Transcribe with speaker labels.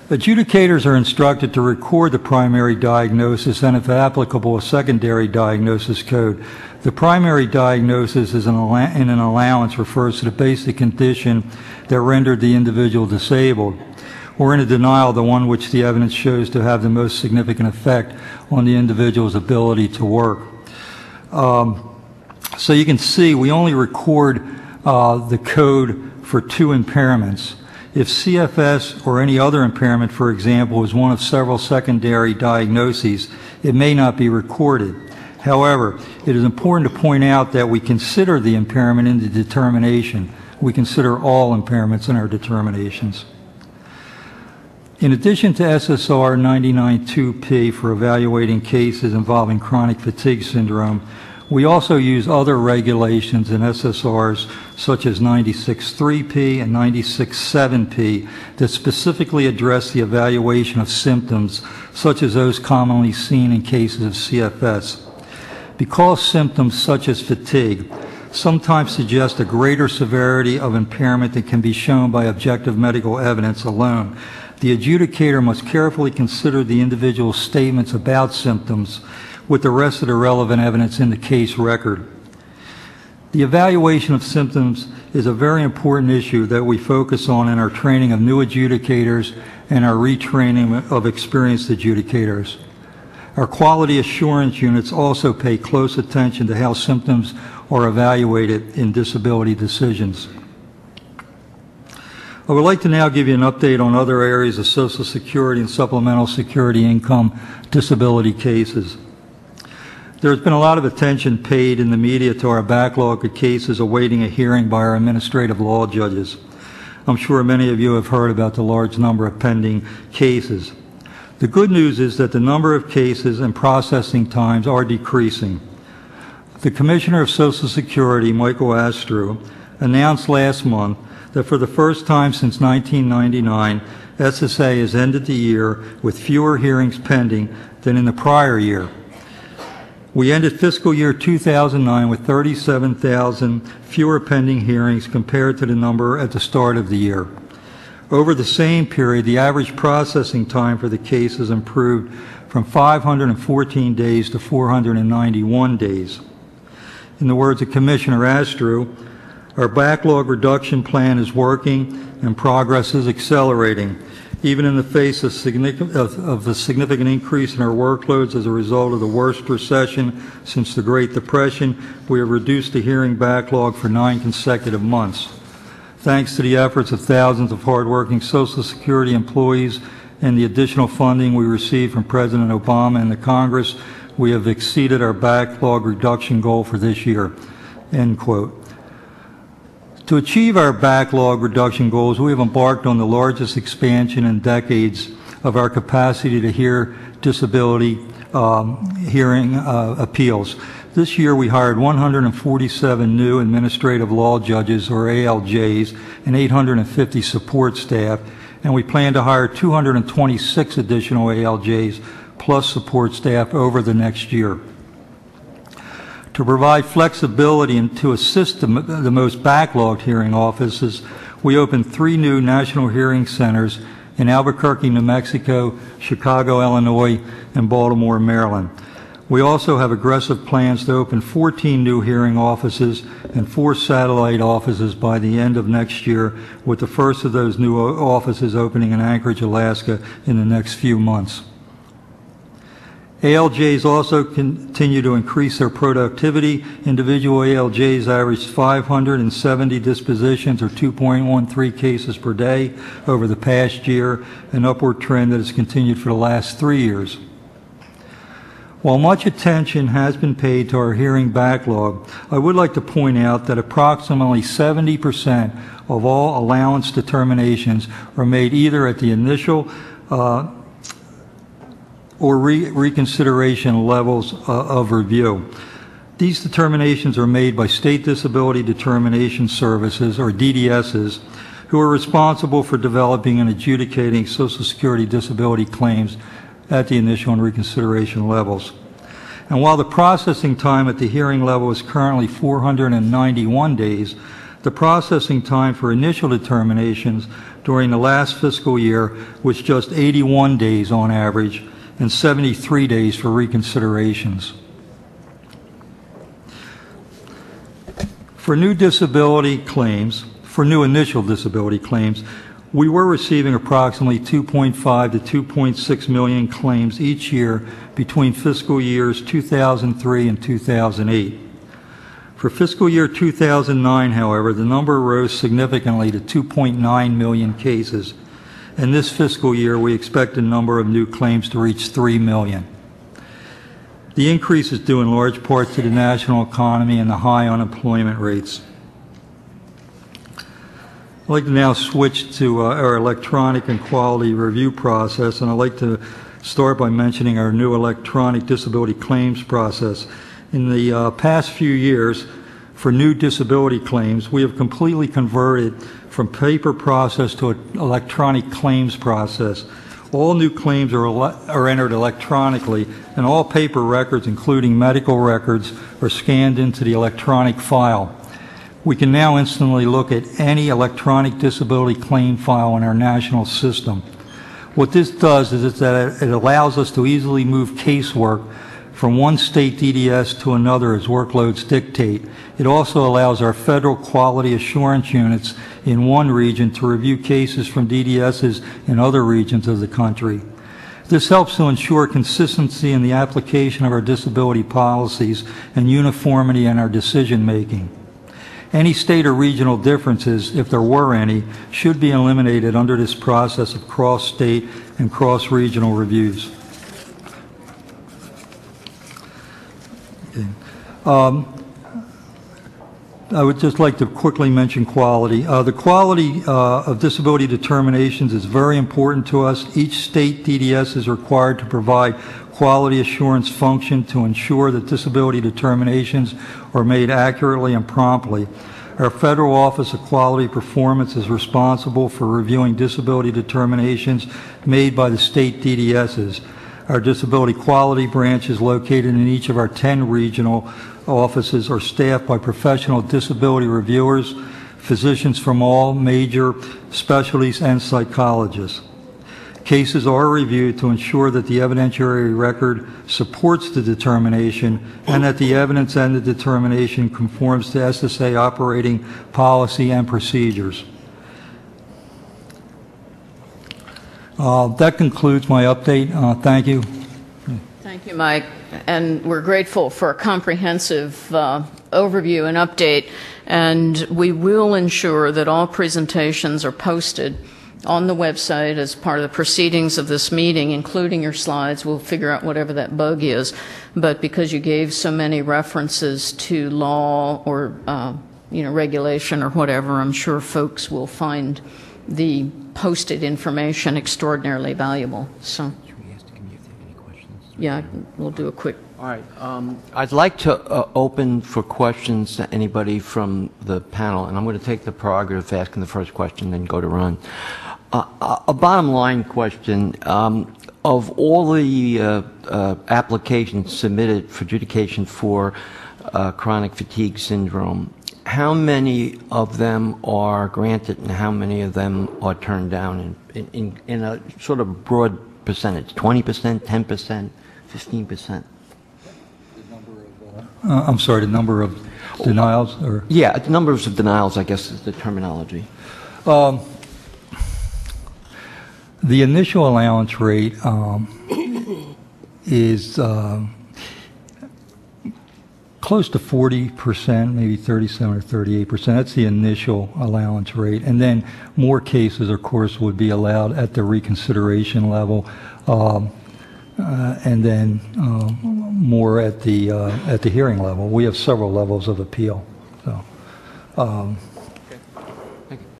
Speaker 1: Adjudicators are instructed to record the primary diagnosis and, if applicable, a secondary diagnosis code. The primary diagnosis in an allowance refers to the basic condition that rendered the individual disabled, or in a denial, the one which the evidence shows to have the most significant effect on the individual's ability to work. So you can see we only record the code for 2 impairments. If CFS or any other impairment, for example, is one of several secondary diagnoses, it may not be recorded. However, it is important to point out that we consider the impairment in the determination. We consider all impairments in our determinations. In addition to SSR 99-2P for evaluating cases involving chronic fatigue syndrome, we also use other regulations in SSRs such as 96-3P and 96-7P that specifically address the evaluation of symptoms such as those commonly seen in cases of CFS. Because symptoms such as fatigue sometimes suggest a greater severity of impairment than can be shown by objective medical evidence alone, the adjudicator must carefully consider the individual's statements about symptoms with the rest of the relevant evidence in the case record. The evaluation of symptoms is a very important issue that we focus on in our training of new adjudicators and our retraining of experienced adjudicators. Our quality assurance units also pay close attention to how symptoms are evaluated in disability decisions. I would like to now give you an update on other areas of Social Security and supplemental security income disability cases. There's been a lot of attention paid in the media to our backlog of cases awaiting a hearing by our administrative law judges. I'm sure many of you have heard about the large number of pending cases. The good news is that the number of cases and processing times are decreasing. The Commissioner of Social Security, Michael Astrew, announced last month that for the first time since 1999, SSA has ended the year with fewer hearings pending than in the prior year. We ended fiscal year 2009 with 37,000 fewer pending hearings compared to the number at the start of the year. Over the same period, the average processing time for the cases improved from 514 days to 491 days. In the words of Commissioner Astrew, our backlog reduction plan is working and progress is accelerating. Even in the face of the significant increase in our workloads as a result of the worst recession since the Great Depression, we have reduced the hearing backlog for 9 consecutive months. Thanks to the efforts of thousands of hardworking Social Security employees and the additional funding we received from President Obama and the Congress, we have exceeded our backlog reduction goal for this year." End quote. To achieve our backlog reduction goals, we have embarked on the largest expansion in decades of our capacity to hear disability hearing appeals. This year we hired 147 new administrative law judges, or ALJs, and 850 support staff, and we plan to hire 226 additional ALJs plus support staff over the next year. To provide flexibility and to assist the most backlogged hearing offices, we opened 3 new national hearing centers in Albuquerque, New Mexico, Chicago, Illinois, and Baltimore, Maryland. We also have aggressive plans to open 14 new hearing offices and 4 satellite offices by the end of next year, with the first of those new offices opening in Anchorage, Alaska in the next few months. ALJs also continue to increase their productivity. Individual ALJs averaged 570 dispositions, or 2.13 cases per day, over the past year, an upward trend that has continued for the last 3 years. While much attention has been paid to our hearing backlog, I would like to point out that approximately 70% of all allowance determinations are made either at the initial or reconsideration levels of review. These determinations are made by State Disability Determination Services, or DDSs, who are responsible for developing and adjudicating Social Security disability claims at the initial and reconsideration levels. And while the processing time at the hearing level is currently 491 days, the processing time for initial determinations during the last fiscal year was just 81 days on average and 73 days for reconsiderations. For new disability claims, for new initial disability claims, we were receiving approximately 2.5 to 2.6 million claims each year between fiscal years 2003 and 2008. For fiscal year 2009, however, the number rose significantly to 2.9 million cases. And this fiscal year, we expect the number of new claims to reach 3 million. The increase is due in large part to the national economy and the high unemployment rates. I'd like to now switch to our electronic and quality review process, and I'd like to start by mentioning our new electronic disability claims process. In the past few years, for new disability claims, we have completely converted from paper process to an electronic claims process. All new claims are entered electronically, and all paper records, including medical records, are scanned into the electronic file. We can now instantly look at any electronic disability claim file in our national system. What this does is that it allows us to easily move casework from one state DDS to another as workloads dictate. It also allows our federal quality assurance units in one region to review cases from DDSs in other regions of the country. This helps to ensure consistency in the application of our disability policies and uniformity in our decision making. Any state or regional differences, if there were any, should be eliminated under this process of cross-state and cross-regional reviews. Okay. I would just like to quickly mention quality. The quality of disability determinations is very important to us. Each state DDS is required to provide quality assurance function to ensure that disability determinations are made accurately and promptly. Our Federal Office of Quality Performance is responsible for reviewing disability determinations made by the state DDSs. Our disability quality branches located in each of our 10 regional offices are staffed by professional disability reviewers, physicians from all major specialties, and psychologists. Cases are reviewed to ensure that the evidentiary record supports the determination and that the evidence and the determination conforms to SSA operating policy and procedures. That concludes my update. Thank you.
Speaker 2: Thank you, Mike. And we're grateful for a comprehensive overview and update. And we will ensure that all presentations are posted on the website as part of the proceedings of this meeting, including your slides. We'll figure out whatever that bug is. But because you gave so many references to law or regulation or whatever, I'm sure folks will find the posted information extraordinarily valuable. So, yeah, we'll do a quick.
Speaker 3: All right. I'd like to open for questions to anybody from the panel, and I'm going to take the prerogative of asking the first question, then go to Ron. A bottom line question, of all the applications submitted for adjudication for chronic fatigue syndrome, how many of them are granted and how many of them are turned down in a sort of broad percentage? 20%, 10%, 15%?
Speaker 1: I'm sorry, the number of denials? Or?
Speaker 3: Yeah, numbers of denials, I guess, is the terminology.
Speaker 1: The initial allowance rate is close to 40%, maybe 37 or 38%. That's the initial allowance rate. And then more cases, of course, would be allowed at the reconsideration level, and then more at the hearing level. We have several levels of appeal. So.